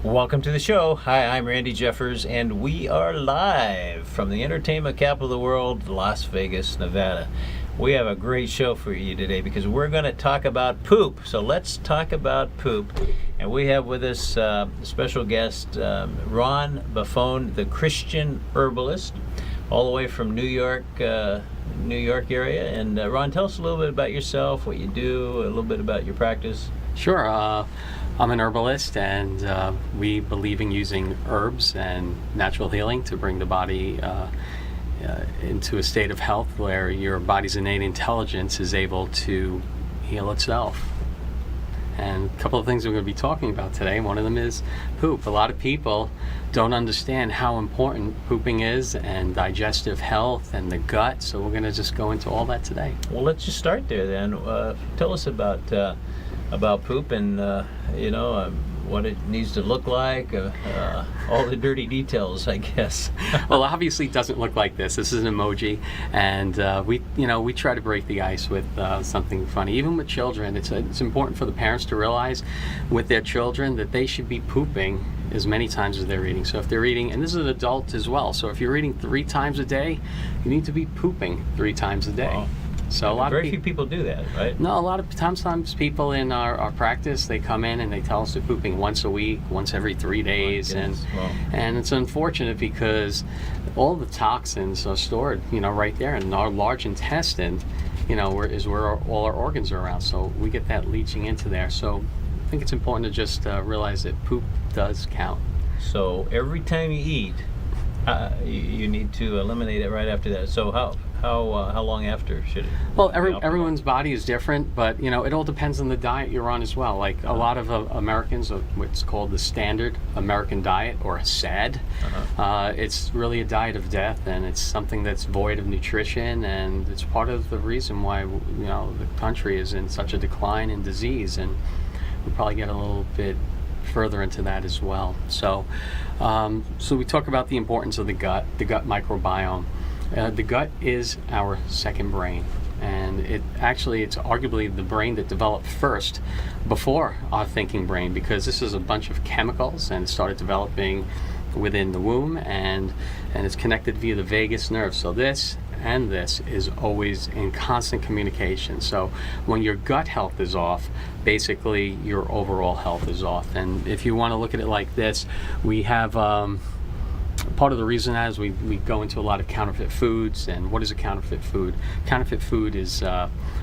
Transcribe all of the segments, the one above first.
Welcome to the show. Hi, I'm Randy Jeffers, and we are live from the entertainment capital of the world, Las Vegas, Nevada. We have a great show for you today because we're going to talk about poop. So let's talk about poop. And we have with us special guest Ron Buffone, the Christian herbalist, all the way from New York area. And Ron, tell us a little bit about yourself, what you do, a little bit about your practice. Sure. I'm an herbalist, and we believe in using herbs and natural healing to bring the body into a state of health where your body's innate intelligence is able to heal itself. And a couple of things we're going to be talking about today. One of them is poop. A lot of people don't understand how important pooping is and digestive health and the gut, so we're going to just go into all that today. Well, let's just start there then. Tell us about poop and what it needs to look like, all the dirty details, I guess. Well, obviously it doesn't look like this. This is an emoji, and we try to break the ice with something funny. Even with children, it's important for the parents to realize with their children that they should be pooping as many times as they're eating. So if they're eating, and this is an adult as well, so if you're eating 3 times a day, you need to be pooping 3 times a day. Wow. So very few people do that, right? No, a lot of times people in our practice, they come in and they tell us they're pooping once a week, once every 3 days, and it's unfortunate because all the toxins are stored, right there in our large intestine, is where all our organs are around. So we get that leaching into there. So I think it's important to just realize that poop does count. So every time you eat, you need to eliminate it right after that. So how long after should it? Well, everyone's body is different, but it all depends on the diet you're on as well. Like a lot of Americans are what's called the standard American diet, or SAD. It's really a diet of death, and it's something that's void of nutrition, and it's part of the reason why the country is in such a decline in disease, and we'll probably get a little bit further into that as well. So we talk about the importance of the gut microbiome. The gut is our second brain, and it's arguably the brain that developed first before our thinking brain, because this is a bunch of chemicals, and it started developing within the womb, and it's connected via the vagus nerve. So this and this is always in constant communication. So when your gut health is off, basically your overall health is off. And if you want to look at it like this, we have part of the reason is we go into a lot of counterfeit foods. And what is a counterfeit food? Counterfeit food is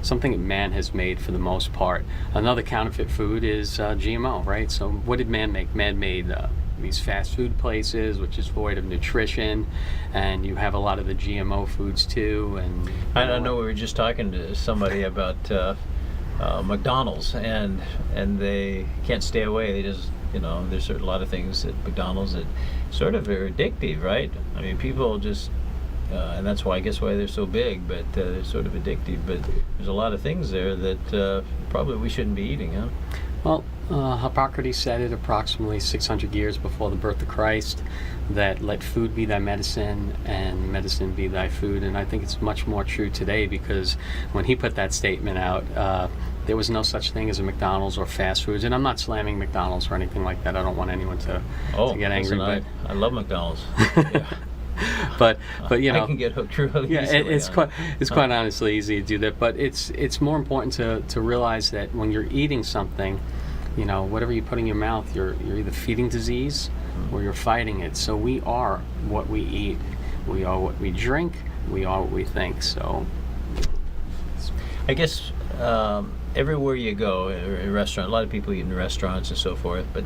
something that man has made for the most part. Another counterfeit food is GMO, right? So what did man make? Man made these fast food places, which is void of nutrition, and you have a lot of the GMO foods too. And I know we were just talking to somebody about McDonald's, and they can't stay away. They just there's a lot of things at McDonald's that sort of are addictive, right? I mean, people just and that's why they're so big, but they're sort of addictive. But there's a lot of things there that probably we shouldn't be eating, huh? Well, Hippocrates said it approximately 600 years before the birth of Christ, that let food be thy medicine and medicine be thy food. And I think it's much more true today, because when he put that statement out, there was no such thing as a McDonald's or fast foods. And I'm not slamming McDonald's or anything like that. I don't want anyone to get angry. Listen, I love McDonald's. Yeah. but I can get hooked really easily. It's quite honestly easy to do that. But it's more important to realize that when you're eating something, whatever you put in your mouth, you're either feeding disease or you're fighting it. So we are what we eat. We are what we drink. We are what we think. So I guess everywhere you go, in a restaurant, a lot of people eat in restaurants and so forth, but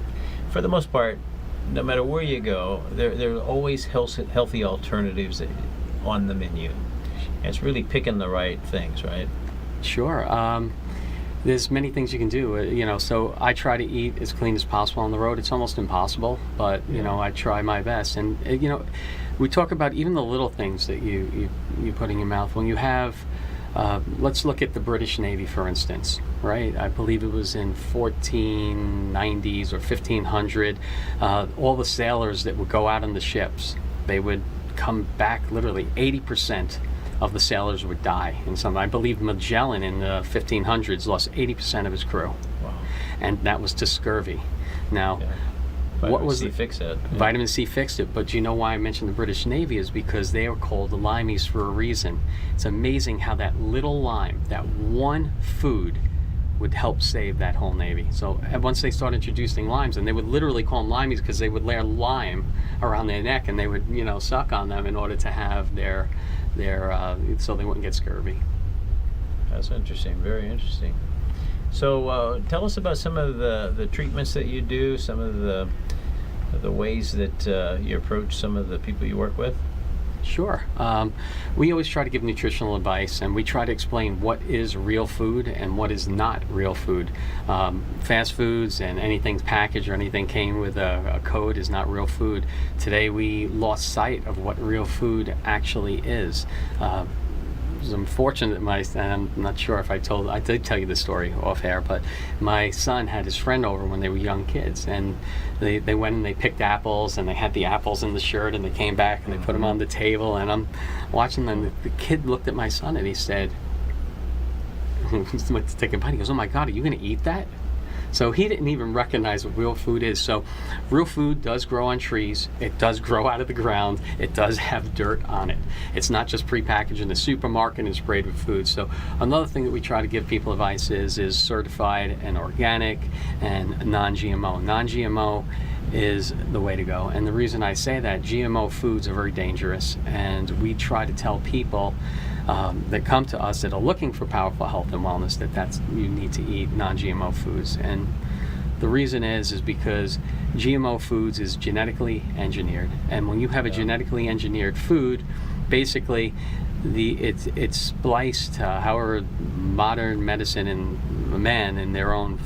for the most part, no matter where you go, there are always healthy alternatives on the menu. And it's really picking the right things, right? Sure. There's many things you can do, so I try to eat as clean as possible on the road. It's almost impossible, but I try my best. And we talk about even the little things that you put in your mouth. When you have let's look at the British Navy, for instance, right? I believe it was in 1490s or 1500. All the sailors that would go out on the ships, they would come back literally 80% of the sailors would die. I believe Magellan in the 1500s lost 80% of his crew. Wow. And that was to scurvy. Now, Vitamin C fixed it. Yeah. Vitamin C fixed it. But do you know why I mentioned the British Navy is because they are called the limeys for a reason. It's amazing how that little lime, that one food, would help save that whole Navy. So once they start introducing limes, and they would literally call them limeys because they would layer lime around their neck and they would, suck on them in order to have their so they wouldn't get scurvy. That's interesting. Very interesting. So tell us about some of the treatments that you do, some of the ways that you approach some of the people you work with. Sure. We always try to give nutritional advice, and we try to explain what is real food and what is not real food. Fast foods and anything packaged or anything came with a code is not real food. Today we lost sight of what real food actually is. I'm fortunate and I'm not sure if I did tell you the story off air, but my son had his friend over when they were young kids, and they went and they picked apples, and they had the apples in the shirt, and they came back and they put them on the table, and I'm watching them. The kid looked at my son and he said, to take a bite, he goes, "Oh my God, are you going to eat that?" So he didn't even recognize what real food is. So real food does grow on trees. It does grow out of the ground. It does have dirt on it. It's not just prepackaged in the supermarket and sprayed with food. So another thing that we try to give people advice is certified and organic and non-GMO. Non-GMO is the way to go. And the reason I say that, GMO foods are very dangerous, and we try to tell people that come to us that are looking for powerful health and wellness that's you need to eat non-GMO foods. And the reason is because GMO foods is genetically engineered, and when you have a genetically engineered food, basically it's spliced. However, modern medicine and man in their own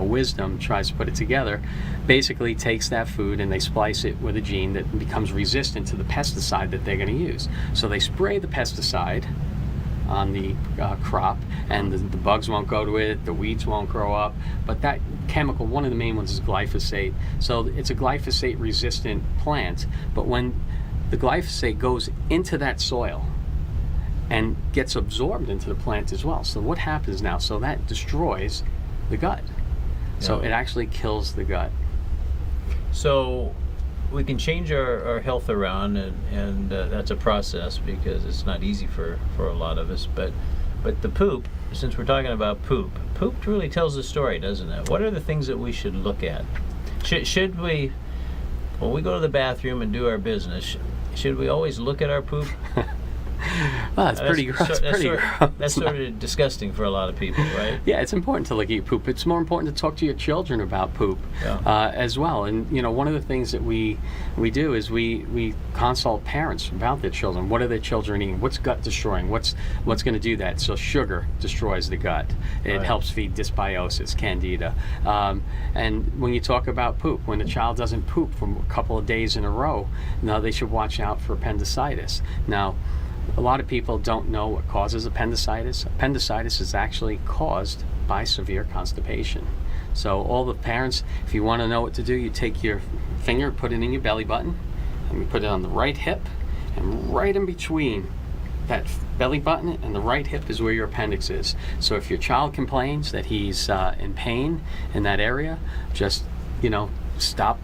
wisdom tries to put it together, basically takes that food and they splice it with a gene that becomes resistant to the pesticide that they're going to use. So they spray the pesticide on the crop, and the bugs won't go to it, the weeds won't grow up. But that chemical, one of the main ones is glyphosate. So it's a glyphosate resistant plant, but when the glyphosate goes into that soil and gets absorbed into the plant as well. So what happens now? So that destroys the gut. So it actually kills the gut. So we can change our health around, and that's a process because it's not easy for a lot of us. But the poop, since we're talking about poop really tells the story, doesn't it? What are the things that we should look at? Should we, when we go to the bathroom and do our business, should we always look at our poop? Well, that's pretty gross. That's sort of disgusting for a lot of people, right? Yeah, it's important to look at your poop. It's more important to talk to your children about poop as well. And one of the things that we do is we consult parents about their children. What are their children eating? What's gut destroying? What's going to do that? So sugar destroys the gut. It helps feed dysbiosis, candida. And when you talk about poop, when a child doesn't poop for a couple of days in a row, now they should watch out for appendicitis. Now, a lot of people don't know what causes appendicitis. Appendicitis is actually caused by severe constipation. So all the parents, if you want to know what to do, you take your finger, put it in your belly button, and you put it on the right hip, and right in between that belly button and the right hip is where your appendix is. So if your child complains that he's in pain in that area, just stop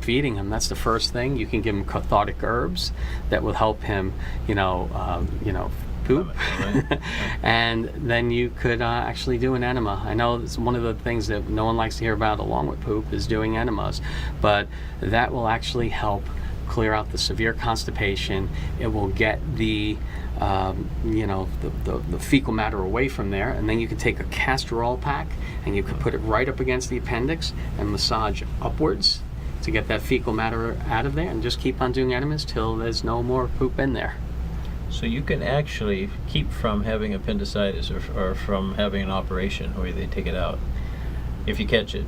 feeding him. That's the first thing. You can give him cathartic herbs that will help him, poop. And then you could actually do an enema. I know it's one of the things that no one likes to hear about along with poop is doing enemas, but that will actually help clear out the severe constipation. It will get the fecal matter away from there, and then you can take a castor oil pack and you can put it right up against the appendix and massage upwards to get that fecal matter out of there, and just keep on doing enemas till there's no more poop in there. So you can actually keep from having appendicitis or from having an operation where they take it out if you catch it.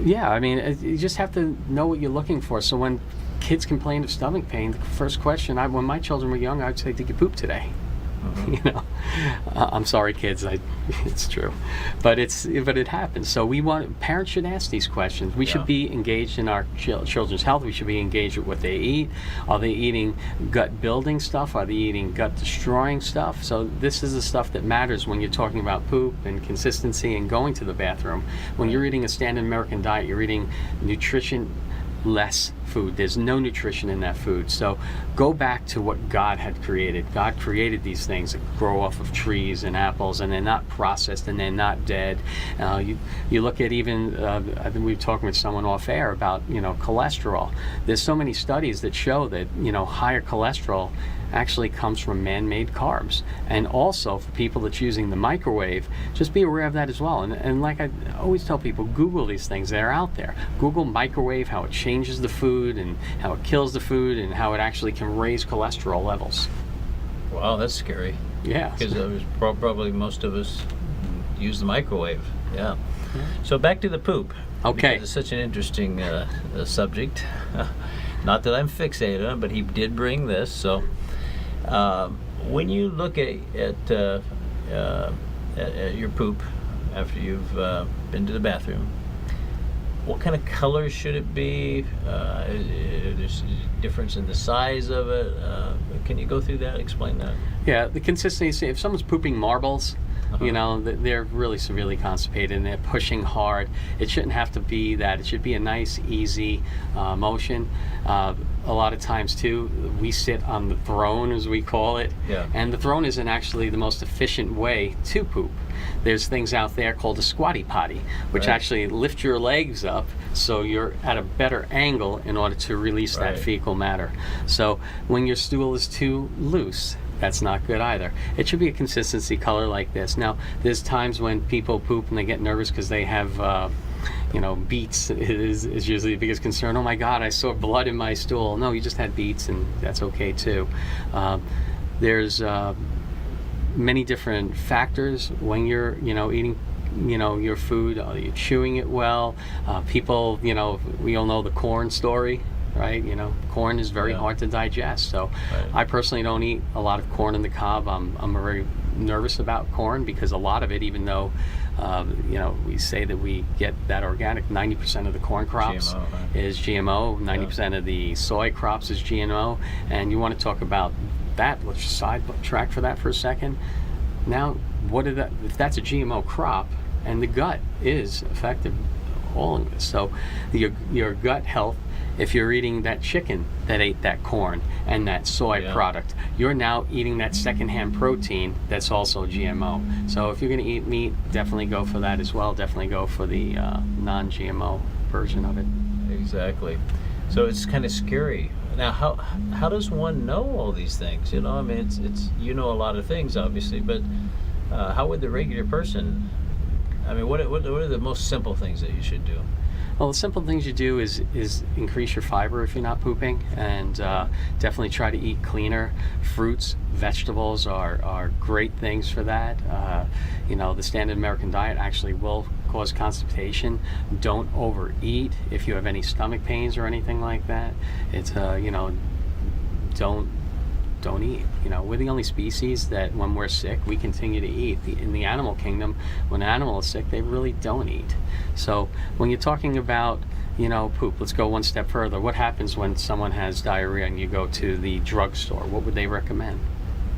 Yeah, I mean, you just have to know what you're looking for. So when kids complain of stomach pain, the first question, when my children were young, I'd say, "Did you poop today?" I'm sorry, kids. It's true, but it happens. So parents should ask these questions. We should be engaged in our children's health. We should be engaged with what they eat. Are they eating gut building stuff? Are they eating gut destroying stuff? So this is the stuff that matters when you're talking about poop and consistency and going to the bathroom. When you're eating a standard American diet, you're eating nutrition less food. There's no nutrition in that food. So go back to what God had created. God created these things that grow off of trees and apples, and they're not processed and they're not dead. You look at even, I think we were talking with someone off air about, cholesterol. There's so many studies that show that, higher cholesterol actually comes from man-made carbs. And also for people that's using the microwave, just be aware of that as well. And like I always tell people, Google these things. They're out there. Google microwave, how it changes the food and how it kills the food and how it actually can raise cholesterol levels. Wow, that's scary. Yeah. Because probably most of us use the microwave. Yeah. So back to the poop. Okay. Because it's such an interesting subject. Not that I'm fixated on it, but he did bring this. So when you look at your poop after you've been to the bathroom, what kind of color should it be? There's a difference in the size of it. Can you go through that? Explain that. Yeah, the consistency. If someone's pooping marbles, they're really severely constipated and they're pushing hard. It shouldn't have to be that. It should be a nice, easy motion. A lot of times, too, we sit on the throne, as we call it. Yeah. And the throne isn't actually the most efficient way to poop. There's things out there called a squatty potty, which actually lift your legs up so you're at a better angle in order to release that fecal matter. So when your stool is too loose, that's not good either. It should be a consistency color like this. Now, there's times when people poop and they get nervous because they have beets is usually the biggest concern. Oh my God, I saw blood in my stool. No, you just had beets, and that's okay too. There's many different factors when you're eating your food. You're chewing it well. People, we all know the corn story, right? Corn is very hard to digest. So I personally don't eat a lot of corn in the cob. I'm very nervous about corn because a lot of it, even though we say that we get that organic, 90% of the corn crops GMO, is GMO, 90% of the soy crops is GMO, and you want to talk about that. Let's sidetrack for that for a second. Now, if that's a GMO crop and the gut is affected, all of this. So your gut health, if you're eating that chicken that ate that corn and that soy product, you're now eating that secondhand protein that's also GMO. So if you're going to eat meat, definitely go for that as well. Definitely go for the non-GMO version of it. Exactly. So it's kind of scary. Now, how does one know all these things? I mean, it's a lot of things, obviously, but how would the regular person? I mean, what are the most simple things that you should do? Well, the simple things you do is increase your fiber if you're not pooping, and definitely try to eat cleaner. Fruits, vegetables are great things for that. The standard American diet actually will cause constipation. Don't overeat if you have any stomach pains or anything like that. It's don't eat. We're the only species that when we're sick, we continue to eat. In the animal kingdom, when an animal is sick, they really don't eat. So when you're talking about, poop, let's go one step further. What happens when someone has diarrhea and you go to the drugstore? What would they recommend?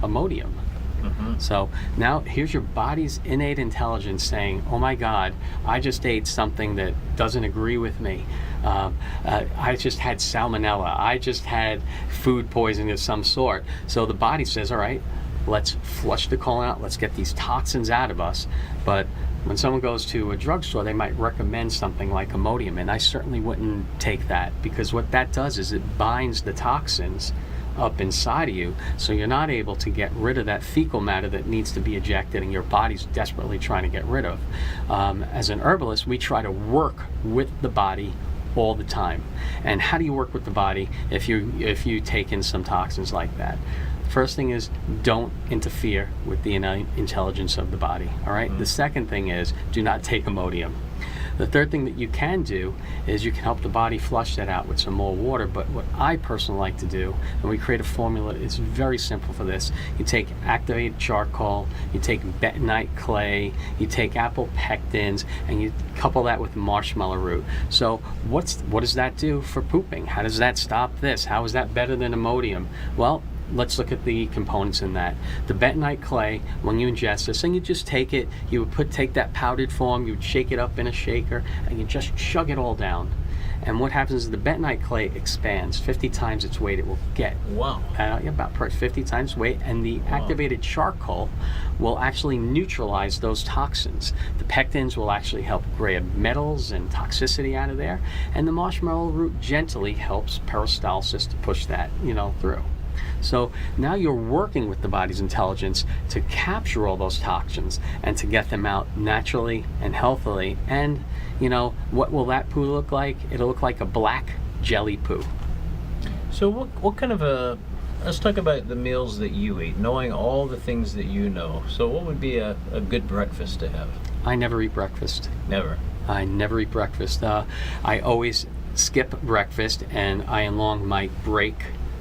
Imodium. Mm-hmm. So now here's your body's innate intelligence saying, oh my God, I just ate something that doesn't agree with me. I just had salmonella. I just had food poisoning of some sort. So the body says, all right, let's flush the colon out. Let's get these toxins out of us. But when someone goes to a drugstore, they might recommend something like Imodium, and I certainly wouldn't take that, because what that does is it binds the toxins up inside of you, so you're not able to get rid of that fecal matter that needs to be ejected and your body's desperately trying to get rid of. As an herbalist, we try to work with the body all the time. And how do you work with the body if you take in some toxins like that? First thing is, don't interfere with the innate intelligence of the body, all right? Mm-hmm. The second thing is, do not take Imodium. The third thing that you can do is you can help the body flush that out with some more water. But what I personally like to do, and we create a formula, it's very simple for this. You take activated charcoal, you take bentonite clay, you take apple pectins, and you couple that with marshmallow root. So what does that do for pooping? How does that stop this? How is that better than Imodium? Well, let's look at the components in that. The bentonite clay, when you ingest this, and you just take it, you would take that powdered form, you would shake it up in a shaker, and you just chug it all down. And what happens is the bentonite clay expands 50 times its weight. It will get Wow. about 50 times weight, and the activated charcoal will actually neutralize those toxins. The pectins will actually help grab metals and toxicity out of there, and the marshmallow root gently helps peristalsis to push that, through. So now you're working with the body's intelligence to capture all those toxins and to get them out naturally and healthily. And, what will that poo look like? It'll look like a black jelly poo. So what kind of let's talk about the meals that you eat, knowing all the things that you know. So what would be a good breakfast to have? I never eat breakfast. Never. I never eat breakfast. I always skip breakfast, and I elong my break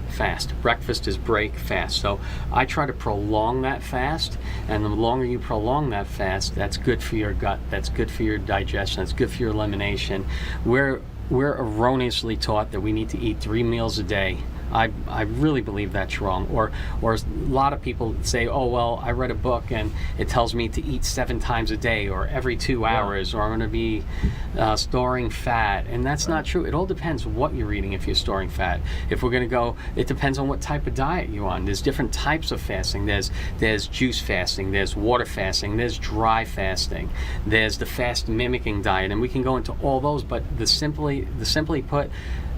fast. Breakfast is break fast. So I try to prolong that fast, and the longer you prolong that fast, that's good for your gut, that's good for your digestion, that's good for your elimination. We're erroneously taught that we need to eat 3 meals a day. I really believe that's wrong. Or a lot of people say, oh, well, I read a book and it tells me to eat 7 times a day or every 2 hours, or I'm going to be storing fat. And that's not true. It all depends what you're eating if you're storing fat. If we're going to go, it depends on what type of diet you're on. There's different types of fasting. There's juice fasting, there's water fasting, there's dry fasting, there's the fast mimicking diet, and we can go into all those, but the simply put,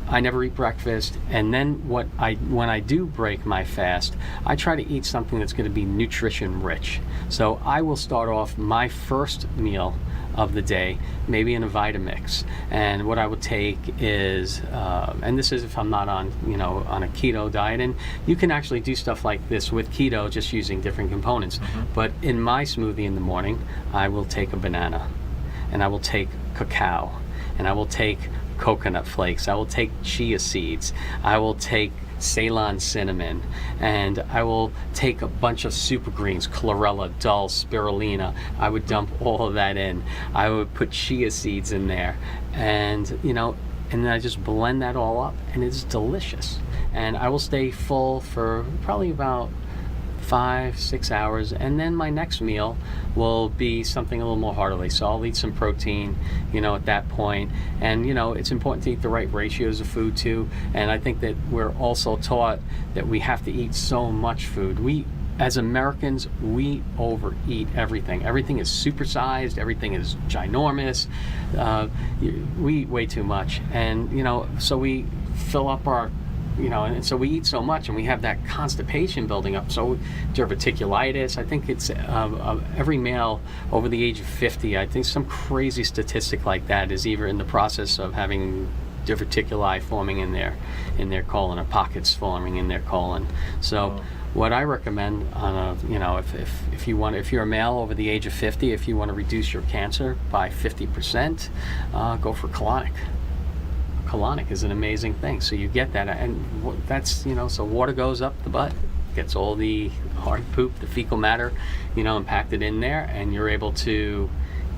I never eat breakfast, and then when I do break my fast, I try to eat something that's going to be nutrition rich. So I will start off my first meal of the day maybe in a Vitamix, and what I would take is, and this is if I'm not on a keto diet, and you can actually do stuff like this with keto just using different components. But in my smoothie in the morning, I will take a banana, and I will take cacao, and I will take coconut flakes, I will take chia seeds, I will take Ceylon cinnamon, and I will take a bunch of super greens, chlorella, dulse, spirulina. I would dump all of that in. I would put chia seeds in there, and and then I just blend that all up, and it's delicious. And I will stay full for probably about 5-6 hours, and then my next meal will be something a little more heartily. So I'll eat some protein, at that point. And it's important to eat the right ratios of food too. And I think that we're also taught that we have to eat so much food. We, as Americans, we overeat everything. Everything is supersized. Everything is ginormous. We eat way too much, and so we fill up our and so we eat so much, and we have that constipation building up. So diverticulitis, I think it's every male over the age of 50, I think some crazy statistic like that is either in the process of having diverticuli forming in their colon, or pockets forming in their colon. So what I recommend on if you're a male over the age of 50, if you want to reduce your cancer by 50%, go for colonic. Colonic is an amazing thing. So you get that, and that's so water goes up the butt, gets all the hard poop, the fecal matter, impacted in there, and you're able to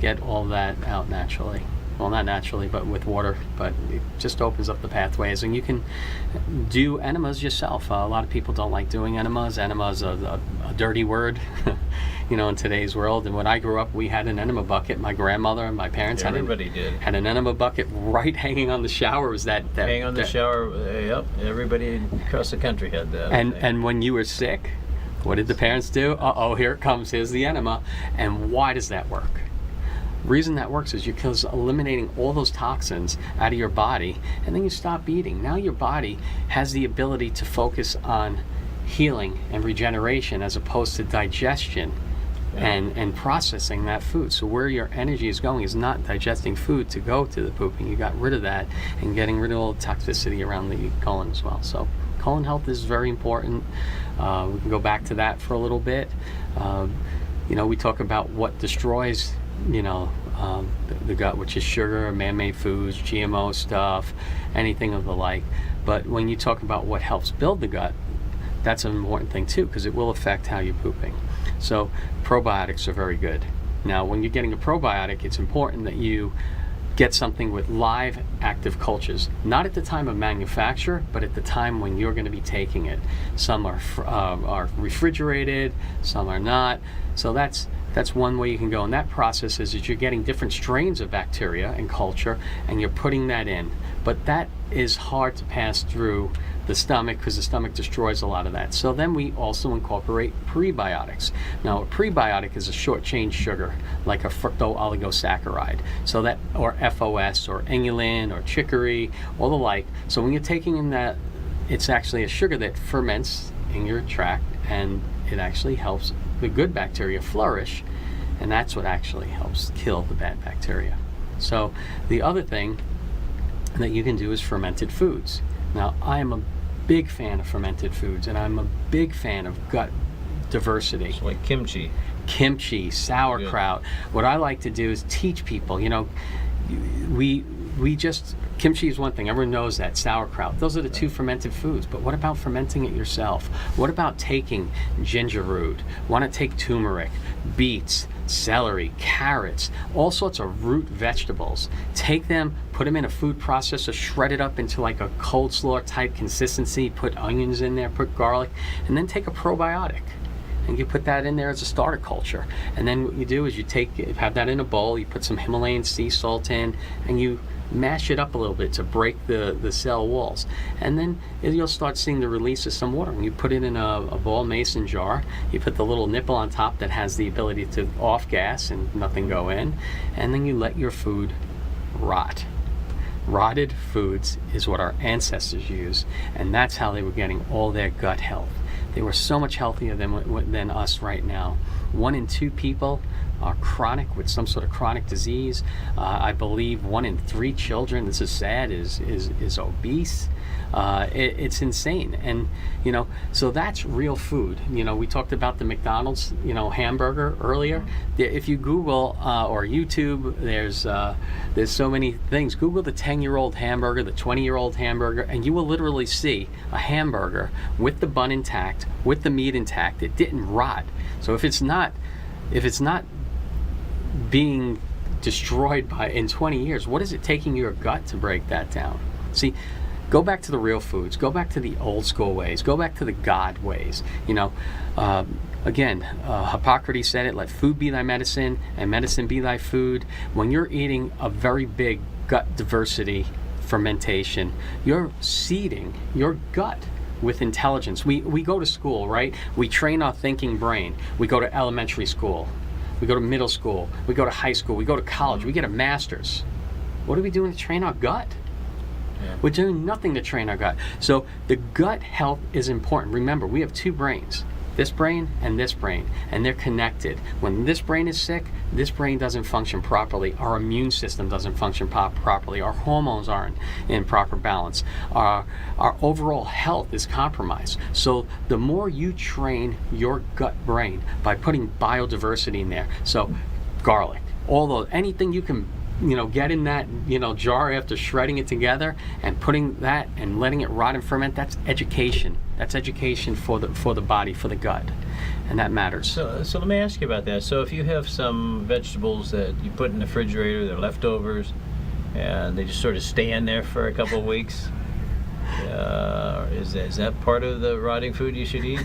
get all that out naturally. Well, not naturally, but with water, but it just opens up the pathways, and you can do enemas yourself. A lot of people don't like doing enemas. Enema is a dirty word, in today's world. And when I grew up, we had an enema bucket. My grandmother and my parents had an enema bucket right hanging on the shower. Was that hang on the shower? Yep, everybody across the country had that. And when you were sick, what did the parents do? Here it comes. Here's the enema. And why does that work? Reason that works is because eliminating all those toxins out of your body, and then you stop eating. Now your body has the ability to focus on healing and regeneration as opposed to digestion and processing that food. So where your energy is going is not digesting food to go to the pooping. You got rid of that and getting rid of all the toxicity around the colon as well. So colon health is very important. We can go back to that for a little bit. We talk about what destroys the gut, which is sugar, man-made foods, GMO stuff, anything of the like. But when you talk about what helps build the gut, that's an important thing too, because it will affect how you're pooping. So probiotics are very good. Now, when you're getting a probiotic, it's important that you get something with live active cultures, not at the time of manufacture, but at the time when you're going to be taking it. Some are refrigerated, some are not. So that's That's one way you can go. And that process is you're getting different strains of bacteria and culture, and you're putting that in. But that is hard to pass through the stomach because the stomach destroys a lot of that. So then we also incorporate prebiotics. Now, a prebiotic is a short-chain sugar, like a fructooligosaccharide. So that, or FOS, or inulin, or chicory, all the like. So when you're taking in that, it's actually a sugar that ferments in your tract, and it actually helps the good bacteria flourish, and that's what actually helps kill the bad bacteria. So the other thing that you can do is fermented foods. Now, I am a big fan of fermented foods, and I'm a big fan of gut diversity. It's like kimchi. Kimchi, sauerkraut. Good. What I like to do is teach people, kimchi is one thing, everyone knows that. Sauerkraut, those are the two fermented foods, but what about fermenting it yourself? What about taking ginger root? Want to take turmeric, beets, celery, carrots, all sorts of root vegetables. Take them, put them in a food processor, shred it up into like a coleslaw type consistency, put onions in there, put garlic, and then take a probiotic. And you put that in there as a starter culture. And then what you do is you have that in a bowl, you put some Himalayan sea salt in, and you mash it up a little bit to break the cell walls. And then you'll start seeing the release of some water. When you put it in a ball mason jar, you put the little nipple on top that has the ability to off gas and nothing go in, and then you let your food rot. Rotted foods is what our ancestors used, and that's how they were getting all their gut health. They were so much healthier than us right now. 1 in 2 people are chronic with some sort of chronic disease. I believe 1 in 3 children, this is sad, is obese. It's insane. And, so that's real food. We talked about the McDonald's, hamburger earlier. If you Google or YouTube, there's so many things. Google the 10-year-old hamburger, the 20-year-old hamburger, and you will literally see a hamburger with the bun intact, with the meat intact. It didn't rot. So if it's not being destroyed in 20 years, what is it taking your gut to break that down? See, go back to the real foods. Go back to the old school ways. Go back to the God ways. Again, Hippocrates said it, let food be thy medicine and medicine be thy food. When you're eating a very big gut diversity fermentation, you're seeding your gut with intelligence. We go to school, right? We train our thinking brain. We go to elementary school. We go to middle school. We go to high school. We go to college. We get a master's. What are we doing to train our gut? Yeah. We're doing nothing to train our gut. So the gut health is important. Remember, we have 2 brains. This brain, and they're connected. When this brain is sick, this brain doesn't function properly. Our immune system doesn't function properly. Our hormones aren't in proper balance. Our overall health is compromised. So the more you train your gut brain by putting biodiversity in there, so garlic, anything you can get in that jar after shredding it together and putting that and letting it rot and ferment, that's education. That's education for the body, for the gut, and that matters. So let me ask you about that. So if you have some vegetables that you put in the refrigerator, they're leftovers, and they just sort of stay in there for a couple of weeks, is that part of the rotting food you should eat?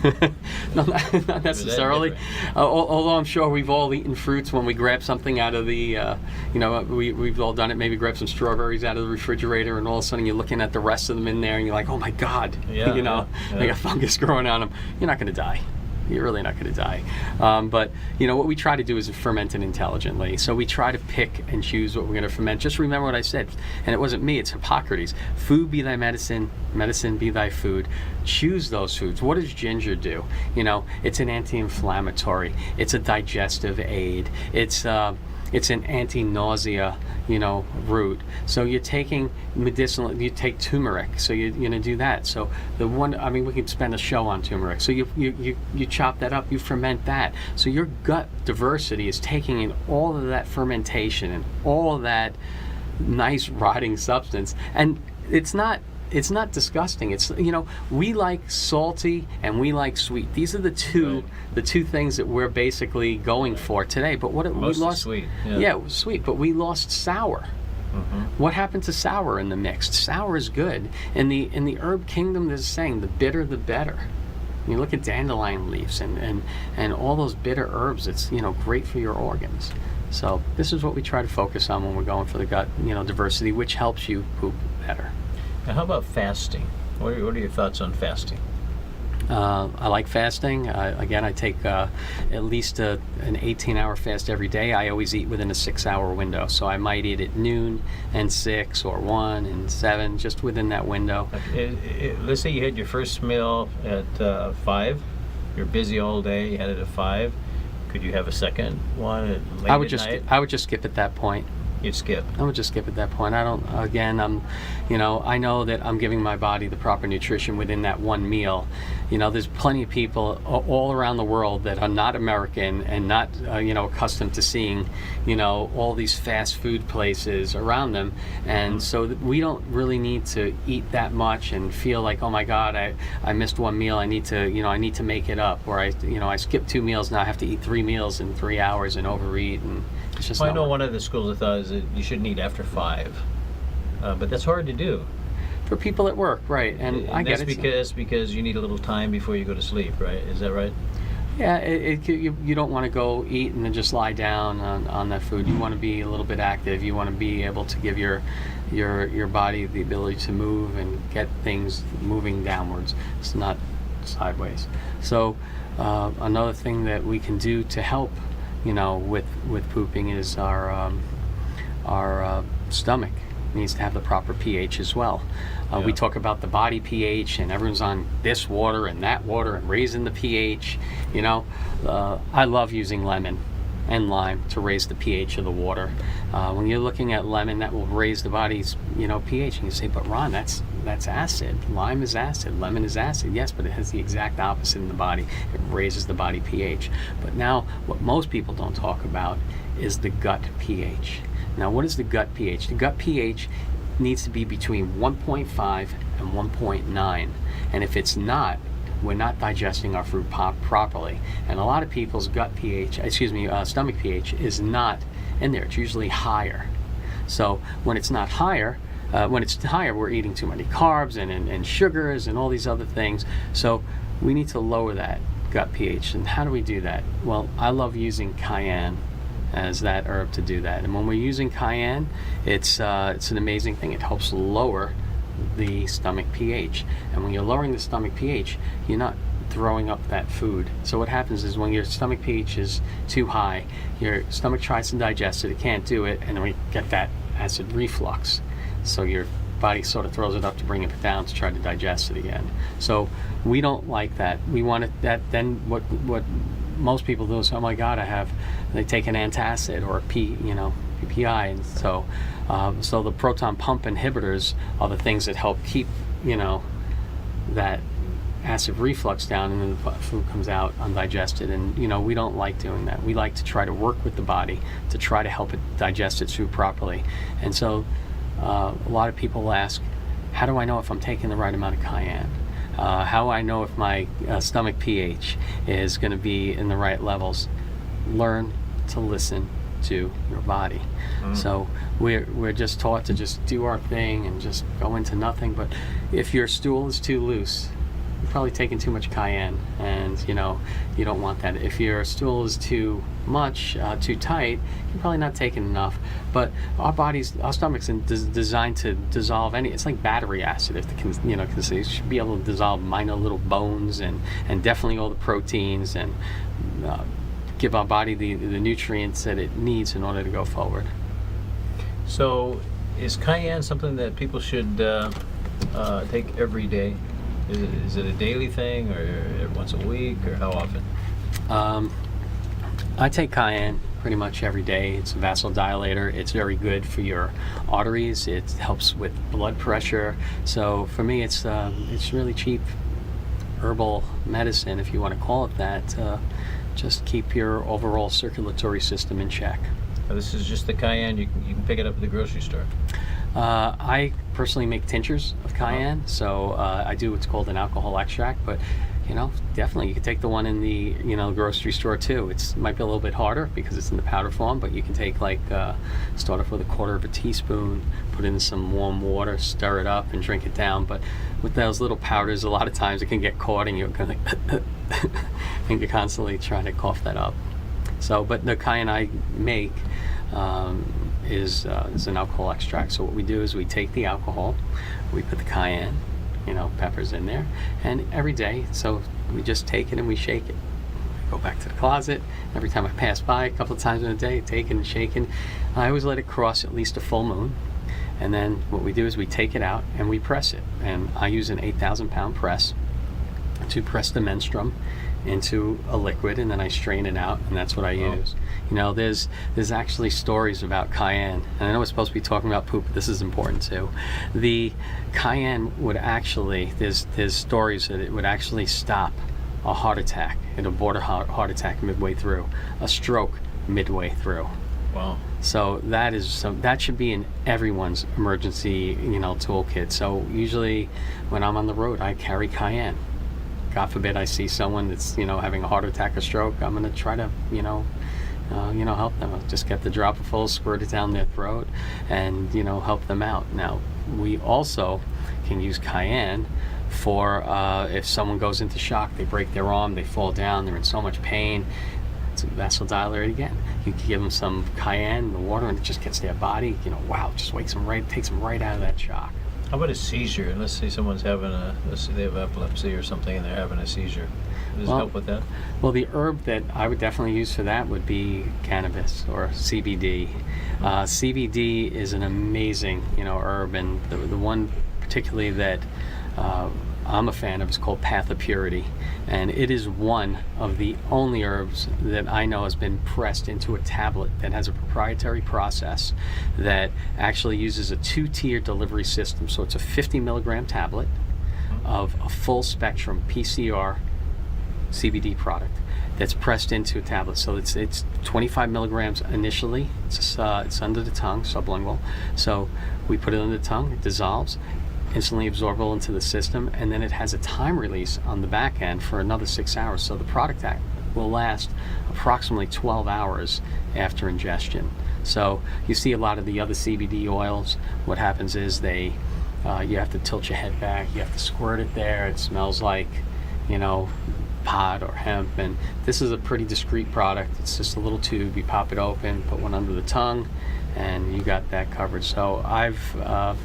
No, not necessarily. Although I'm sure we've all eaten fruits when we grab something out of the, we've all done it. Maybe grab some strawberries out of the refrigerator, and all of a sudden you're looking at the rest of them in there, and you're like, oh my God, they got fungus growing on them. You're not going to die. You're really not going to die. But what we try to do is ferment it intelligently. So we try to pick and choose what we're going to ferment. Just remember what I said, and it wasn't me, it's Hippocrates. Food be thy medicine, medicine be thy food. Choose those foods. What does ginger do? It's an anti-inflammatory. It's a digestive aid. It's an anti-nausea, root. So you're taking medicinal, you take turmeric, so you're going to do that. So we could spend a show on turmeric. So you chop that up, you ferment that. So your gut diversity is taking in all of that fermentation and all of that nice rotting substance. And it's not disgusting. It's we like salty and we like sweet. These are the two things that we're basically going for today. But we lost sweet. Yeah, it was sweet, but we lost sour. Mm-hmm. What happened to sour in the mix? Sour is good. In the herb kingdom, there's a saying, the bitter the better. You look at dandelion leaves and all those bitter herbs. It's, you know, great for your organs. So this is what we try to focus on when we're going for the gut, you know, diversity, which helps you poop better. Now, how about fasting? What are your thoughts on fasting? I like fasting. Again, I take at least an 18-hour fast every day. I always eat within a 6-hour window. So I might eat at noon and 6 or 1 and 7, just within that window. Let's say you had your first meal at 5. You're busy all day. You had it at 5. Could you have a second one at late at night? I would just skip at that point. You'd skip. I would just skip at that point. I don't. Again, you know, I know that I'm giving my body the proper nutrition within that one meal. You know, there's plenty of people all around the world that are not American and not, you know, accustomed to seeing, you know, all these fast food places around them, and so we don't really need to eat that much and feel like, oh my God, I missed one meal. I need to make it up, or I skipped 2 meals, now I have to eat 3 meals in 3 hours and overeat, and it's just. Well, I know one of the schools of thought is that you shouldn't eat after 5, but that's hard to do. For people at work, right? And I get it. That's because you need a little time before you go to sleep, right? Is that right? Yeah, you don't want to go eat and then just lie down on that food. You want to be a little bit active. You want to be able to give your body the ability to move and get things moving downwards. It's not sideways. So another thing that we can do to help, you know, with pooping is our stomach needs to have the proper pH as well. We talk about the body pH, and everyone's on this water and that water and raising the pH. You know, I love using lemon and lime to raise the pH of the water. When you're looking at lemon, that will raise the body's, you know, pH. And you say, but Ron, that's acid. Lime is acid. Lemon is acid. Yes, but it has the exact opposite in the body. It raises the body pH. But now, what most people don't talk about is the gut pH. Now, what is the gut pH? The gut pH needs to be between 1.5 and 1.9. And if it's not, we're not digesting our food properly. And a lot of people's stomach pH is not in there. It's usually higher. So when it's not higher, we're eating too many carbs and sugars and all these other things. So we need to lower that gut pH. And how do we do that? Well, I love using cayenne as that herb to do that. And when we're using cayenne, it's an amazing thing. It helps lower the stomach pH. And when you're lowering the stomach pH, you're not throwing up that food. So what happens is when your stomach pH is too high, your stomach tries to digest it, it can't do it, and then we get that acid reflux. So your body sort of throws it up to bring it down to try to digest it again. So we don't like that. We want it that then what most people do is, oh my God, they take an antacid or a PPI, and so the proton pump inhibitors are the things that help keep, you know, that acid reflux down, and then the food comes out undigested. And you know, we don't like doing that. We like to try to work with the body to try to help it digest its food properly. And so a lot of people ask, how do I know if I'm taking the right amount of cayenne? How I know if my stomach pH is going to be in the right levels? Learn to listen to your body. So we're just taught to just do our thing and just go into nothing. But if your stool is too loose, you're probably taking too much cayenne, and you know, you don't want that. If your stool is too much, too tight, you're probably not taking enough. But our stomach's designed to dissolve it's like battery acid. If it should be able to dissolve minor little bones and definitely all the proteins, and give our body the nutrients that it needs in order to go forward. So, is cayenne something that people should take every day? Is it a daily thing, or once a week, or how often? I take cayenne pretty much every day. It's a vasodilator. It's very good for your arteries. It helps with blood pressure. So for me, it's really cheap herbal medicine, if you want to call it that. Just keep your overall circulatory system in check. Now, this is just the cayenne. You can pick it up at the grocery store. I personally make tinctures of cayenne, so I do what's called an alcohol extract. But definitely you can take the one in the grocery store too. It might be a little bit harder because it's in the powder form, but you can take start off with a quarter of a teaspoon, put in some warm water, stir it up, and drink it down. But with those little powders, a lot of times it can get caught, and you're going to and you're constantly trying to cough that up. So, but the cayenne I make is an alcohol extract. So what we do is we take the alcohol, we put the cayenne, peppers in there, and every day, so we just take it and we shake it. We go back to the closet. Every time I pass by, a couple of times in a day, taking and shaking. I always let it cross at least a full moon, and then what we do is we take it out and we press it. And I use an 8,000-pound press to press the menstruum into a liquid, and then I strain it out, and that's what I use. There's actually stories about cayenne, and I know we're supposed to be talking about poop, but this is important too. The cayenne would actually, there's stories that it would actually stop a heart attack. It'll border heart attack midway through, a stroke midway through. Wow. So that should be in everyone's emergency toolkit. So usually when I'm on the road, I carry cayenne. God forbid I see someone that's having a heart attack or stroke, I'm going to try to help them. I'll just get the dropper full, squirt it down their throat, and help them out. Now we also can use cayenne for if someone goes into shock, they break their arm, they fall down, they're in so much pain. It's a vasodilator again. You can give them some cayenne in the water, and it just gets their body, just wakes them right, takes them right out of that shock. How about a seizure? Let's say someone's having they have epilepsy or something, and they're having a seizure. Does it help with that? Well, the herb that I would definitely use for that would be cannabis or CBD. CBD is an amazing, herb, and the one particularly that I'm a fan of is called Path of Purity, and it is one of the only herbs that I know has been pressed into a tablet that has a proprietary process that actually uses a 2-tier delivery system. So it's a 50 milligram tablet of a full spectrum PCR CBD product that's pressed into a tablet. So it's 25 milligrams initially. It's under the tongue, sublingual. So we put it under the tongue, it dissolves, instantly absorbable into the system, and then it has a time release on the back end for another 6 hours. So the product will last approximately 12 hours after ingestion. So you see a lot of the other CBD oils, what happens is you have to tilt your head back, you have to squirt it there, it smells like pot or hemp, and this is a pretty discreet product. It's just a little tube, you pop it open, put one under the tongue, and you got that covered. So I've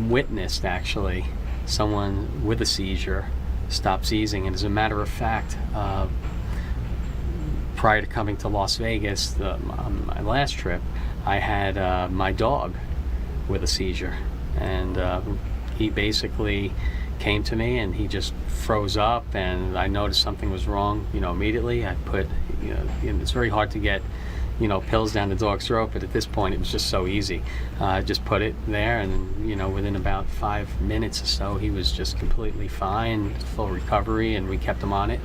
witnessed actually someone with a seizure stop seizing, and as a matter of fact, prior to coming to Las Vegas, on my last trip, I had my dog with a seizure, and he basically came to me and he just froze up, and I noticed something was wrong immediately. I put it's very hard to get pills down the dog's throat, but at this point it was just so easy. Just put it there, and within about 5 minutes or so he was just completely fine, full recovery, and we kept him on it.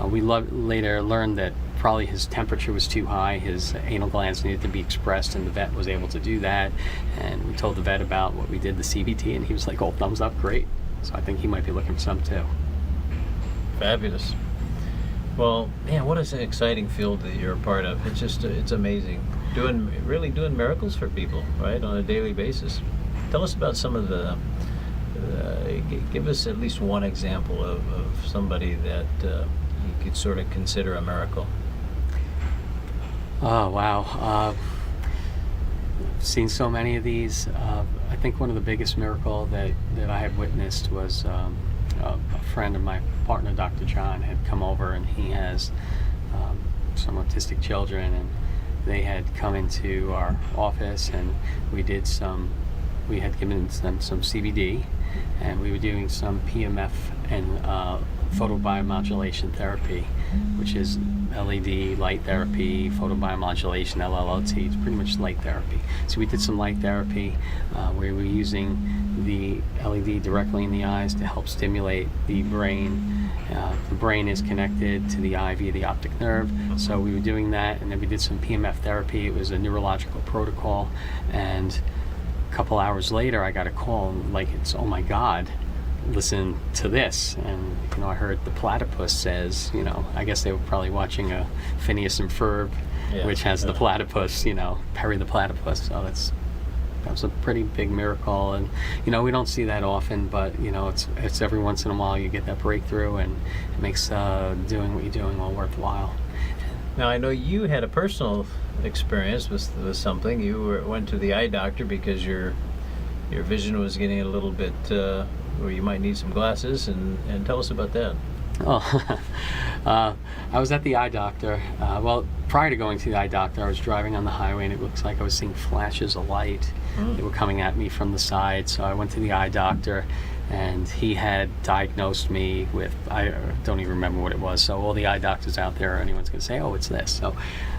We later learned that probably his temperature was too high, his anal glands needed to be expressed, and the vet was able to do that. And we told the vet about what we did, the CBT, and he was like, "Oh, thumbs up, great." So I think he might be looking for some too. Fabulous. Well, man, what an exciting field that you're a part of. It's amazing. Really doing miracles for people, right, on a daily basis. Tell us about some of give us at least one example of somebody that you could sort of consider a miracle. Oh, wow. I've seen so many of these. I think one of the biggest miracle that I have witnessed was a friend of my partner, Dr. John, had come over, and he has some autistic children, and they had come into our office, and we had given them some CBD, and we were doing some PMF and photobiomodulation therapy, which is LED light therapy, photobiomodulation, LLOT. It's pretty much light therapy. So we did some light therapy where we were using the LED directly in the eyes to help stimulate the brain. The brain is connected to the eye via the optic nerve. So we were doing that, and then we did some PMF therapy. It was a neurological protocol, and a couple hours later I got a call, like, it's, oh my God, listen to this. And, I heard the platypus says, I guess they were probably watching a Phineas and Ferb, which has the platypus, Perry the platypus. So that was a pretty big miracle. And, we don't see that often, but, it's every once in a while you get that breakthrough, and it makes doing what you're doing all worthwhile. Now, I know you had a personal experience with something. You went to the eye doctor because your vision was getting a little bit where you might need some glasses, and tell us about that. Oh, I was at the eye doctor. Well, prior to going to the eye doctor, I was driving on the highway, and it looks like I was seeing flashes of light. They were coming at me from the side, so I went to the eye doctor, and he had diagnosed me with, I don't even remember what it was, so all the eye doctors out there, anyone's going to say, oh, it's this. So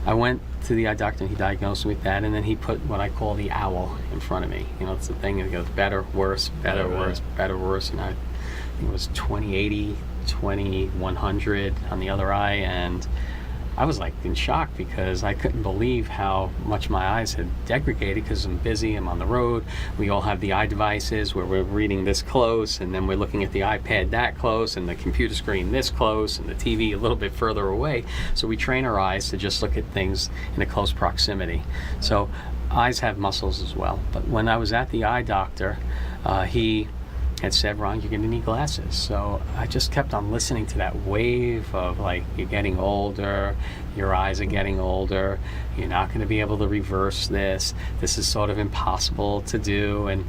I went to the eye doctor, and he diagnosed me with that, and then he put what I call the owl in front of me. It's the thing that goes better, worse, better, worse, better, worse, and I think it was 20/80, 20/100 on the other eye, and I was like in shock because I couldn't believe how much my eyes had degraded, because I'm busy, I'm on the road, we all have the eye devices where we're reading this close, and then we're looking at the iPad that close, and the computer screen this close, and the TV a little bit further away. So we train our eyes to just look at things in a close proximity. So eyes have muscles as well. But when I was at the eye doctor, he had said, Ron, you're going to need glasses. So I just kept on listening to that wave of, like, you're getting older, your eyes are getting older, you're not going to be able to reverse this is sort of impossible to do. And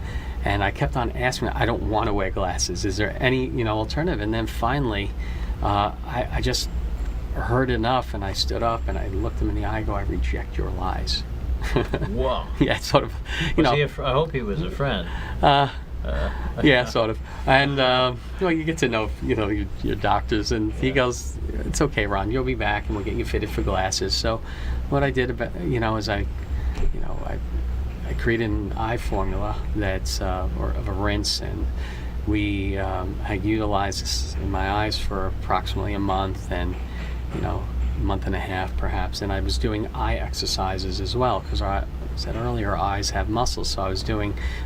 I kept on asking, I don't want to wear glasses, is there any alternative? And then finally I just heard enough, and I stood up and I looked him in the eye and go, I reject your lies. Whoa. Yeah, it's sort of, I hope he was a friend. Yeah, sort of. And you get to know your doctors, and he goes, it's okay, Ron, you'll be back and we'll get you fitted for glasses. So what I did is I created an eye formula that's or of a rinse, and we had utilized this in my eyes for approximately a month, and a month and a half perhaps. And I was doing eye exercises as well, because I said earlier, eyes have muscles, so I was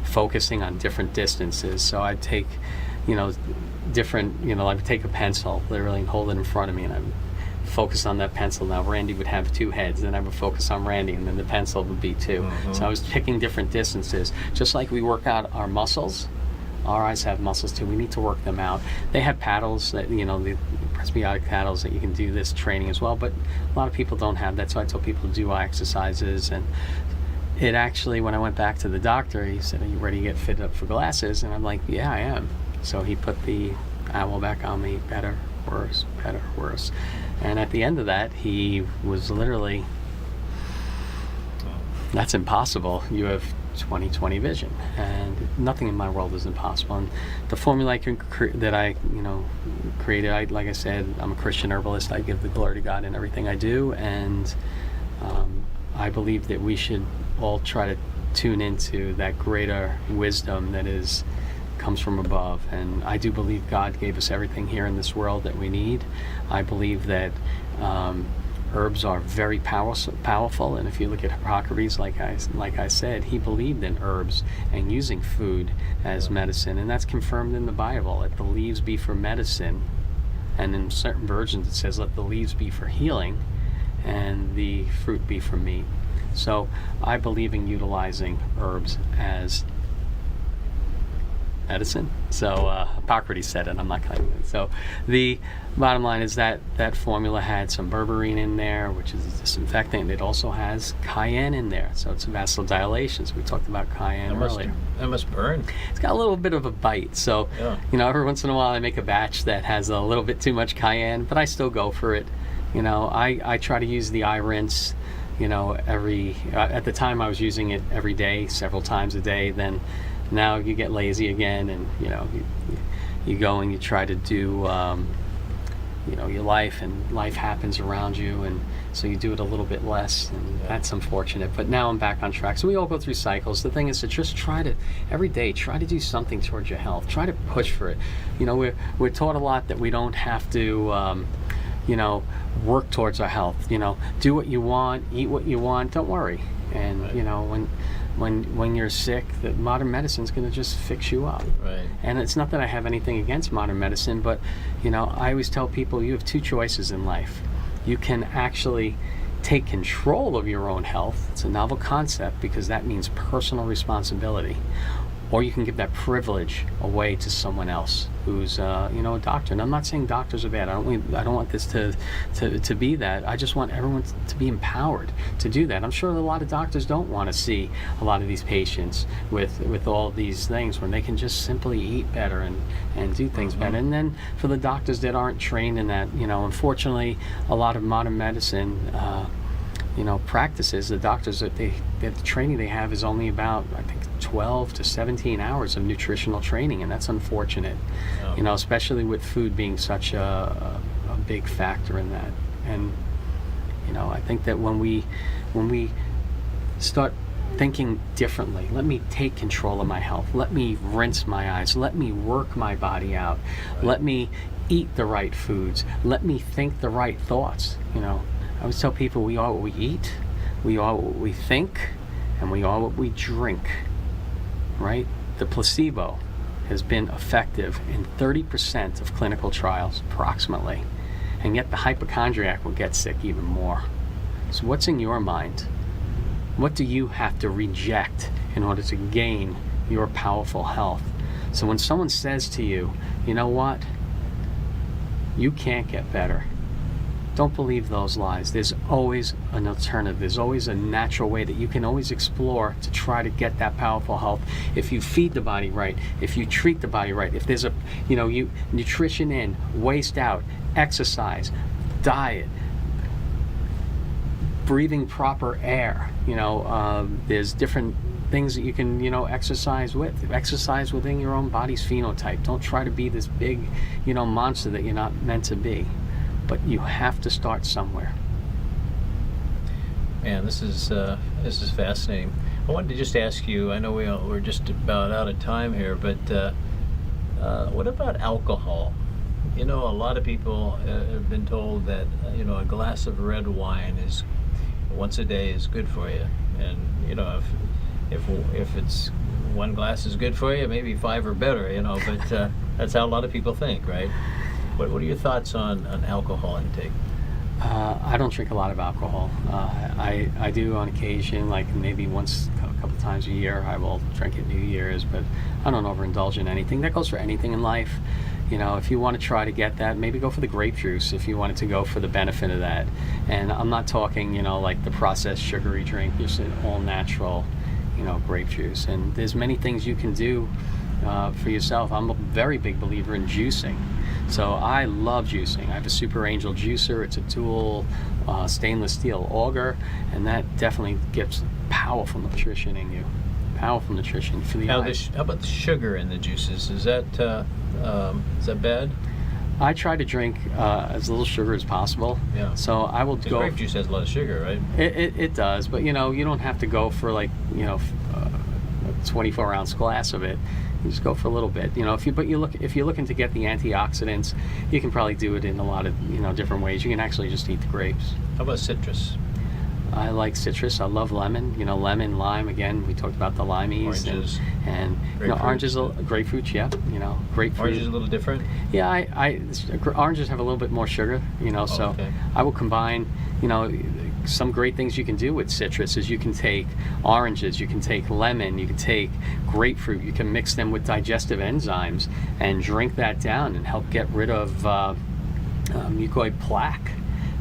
focusing on different distances. So I'd take different, I would take a pencil literally and hold it in front of me, and I would focus on that pencil. Now Randy would have two heads, then I would focus on Randy, and then the pencil would be two. So I was picking different distances. Just like we work out our muscles, our eyes have muscles too. We need to work them out. They have paddles that, the presbyotic paddles, that you can do this training as well, but a lot of people don't have that. So I tell people to do eye exercises. And it actually, when I went back to the doctor, he said, are you ready to get fitted up for glasses? And I'm like, yeah, I am. So he put the owl back on me, better, worse, better, worse. And at the end of that, he was literally, that's impossible. You have 20/20 vision, and nothing in my world is impossible. And the formula that I created, like I said, I'm a Christian herbalist. I give the glory to God in everything I do, and I believe that we should all try to tune into that greater wisdom that comes from above. And I do believe God gave us everything here in this world that we need. I believe that herbs are very powerful, and if you look at Hippocrates, like I said, he believed in herbs and using food as medicine, and that's confirmed in the Bible. Let the leaves be for medicine, and in certain versions it says let the leaves be for healing and the fruit be for meat. So I believe in utilizing herbs as medicine. So Hippocrates said it, I'm not going to. So the bottom line is that formula had some berberine in there, which is a disinfectant. It also has cayenne in there, so it's a vasodilation. So we talked about cayenne earlier. That must burn. It's got a little bit of a bite. So every once in a while I make a batch that has a little bit too much cayenne, but I still go for it. I try to use the eye rinse, at the time I was using it every day, several times a day. Then now you get lazy again, and you go and you try to do your life, and life happens around you, and so you do it a little bit less, and that's unfortunate. But now I'm back on track. So we all go through cycles. The thing is to just every day try to do something towards your health. Try to push for it. We're taught a lot that we don't have to work towards our health. Do what you want, eat what you want, don't worry. And when you're sick, that modern medicine's going to just fix you up. Right. And it's not that I have anything against modern medicine, but I always tell people you have two choices in life. You can actually take control of your own health. It's a novel concept because that means personal responsibility. Or you can give that privilege away to someone else who's, a doctor. And I'm not saying doctors are bad. I don't want this to be that. I just want everyone to be empowered to do that. I'm sure that a lot of doctors don't want to see a lot of these patients with all these things when they can just simply eat better and do things better. And then for the doctors that aren't trained in that, unfortunately, a lot of modern medicine, practices, the doctors that the training they have is only about, I think, 12 to 17 hours of nutritional training, and that's unfortunate. Oh. Especially with food being such a big factor in that. And I think that when we start thinking differently, let me take control of my health, let me rinse my eyes, let me work my body out, right. Let me eat the right foods, let me think the right thoughts. I always tell people we are what we eat, we are what we think, and we are what we drink, right? The placebo has been effective in 30% of clinical trials, approximately, and yet the hypochondriac will get sick even more. So what's in your mind? What do you have to reject in order to gain your powerful health? So when someone says to you, you know what? You can't get better. Don't believe those lies. There's always an alternative. There's always a natural way that you can always explore to try to get that powerful health. If you feed the body right, if you treat the body right, if there's nutrition in, waste out, exercise, diet, breathing proper air, there's different things that you can, exercise with. Exercise within your own body's phenotype. Don't try to be this big, monster that you're not meant to be. But you have to start somewhere. Man, this is fascinating. I wanted to just ask you, I know we're just about out of time here, but what about alcohol? A lot of people have been told that, a glass of red wine is once a day is good for you. And, if it's one glass is good for you, maybe 5 are better, but that's how a lot of people think, right? What are your thoughts on alcohol intake? I don't drink a lot of alcohol. I do on occasion, like maybe once a couple times a year, I will drink at New Year's, but I don't overindulge in anything. That goes for anything in life. If you want to try to get that, maybe go for the grape juice if you wanted to go for the benefit of that. And I'm not talking, like the processed sugary drink, just an all-natural, grape juice. And there's many things you can do for yourself. I'm a very big believer in juicing. So I love juicing. I have a Super Angel juicer. It's a dual stainless steel auger, and that definitely gives powerful nutrition in you. Powerful nutrition for the eyes. How about the sugar in the juices? Is that bad? I try to drink as little sugar as possible. Yeah. So I will go. Grape juice has a lot of sugar, right? It does, but you don't have to go for like a 24-ounce glass of it. You just go for a little bit, if you're looking to get the antioxidants, you can probably do it in a lot of, different ways. You can actually just eat the grapes. How about citrus? I like citrus. I love lemon. Lemon, lime. Again, we talked about the limeys. Oranges. And oranges, grapefruits. Yeah. Grapefruit. Oranges a little different. Yeah, oranges have a little bit more sugar. So okay. I will combine. Some great things you can do with citrus is you can take oranges, you can take lemon, you can take grapefruit, you can mix them with digestive enzymes and drink that down and help get rid of mucoid plaque,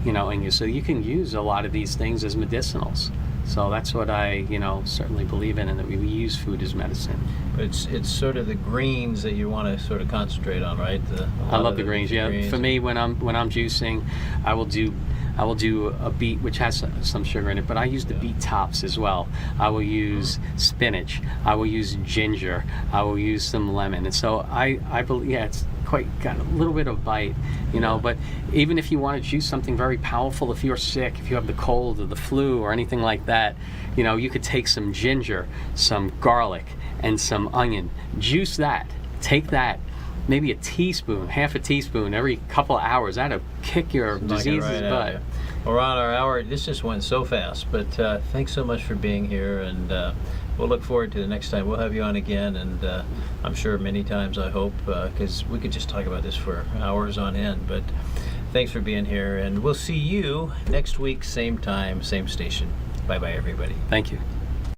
in you. So you can use a lot of these things as medicinals. So that's what I, certainly believe in, and that we use food as medicine. But it's sort of the greens that you want to sort of concentrate on, right? I love the greens. Yeah, greens. For me, when I'm juicing, I will do a beet, which has some sugar in it, but I use the beet tops as well. I will use spinach. I will use ginger. I will use some lemon. And so I believe, it's got a little bit of bite, but even if you want to juice something very powerful, if you're sick, if you have the cold or the flu or anything like that, you could take some ginger, some garlic, and some onion. Juice that. Take that. Maybe a teaspoon, half a teaspoon every couple of hours. That'll kick your diseases butt. We're on our hour. This just went so fast, but thanks so much for being here, and we'll look forward to the next time. We'll have you on again, and I'm sure many times, I hope, because we could just talk about this for hours on end. But thanks for being here, and we'll see you next week, same time, same station. Bye-bye, everybody. Thank you.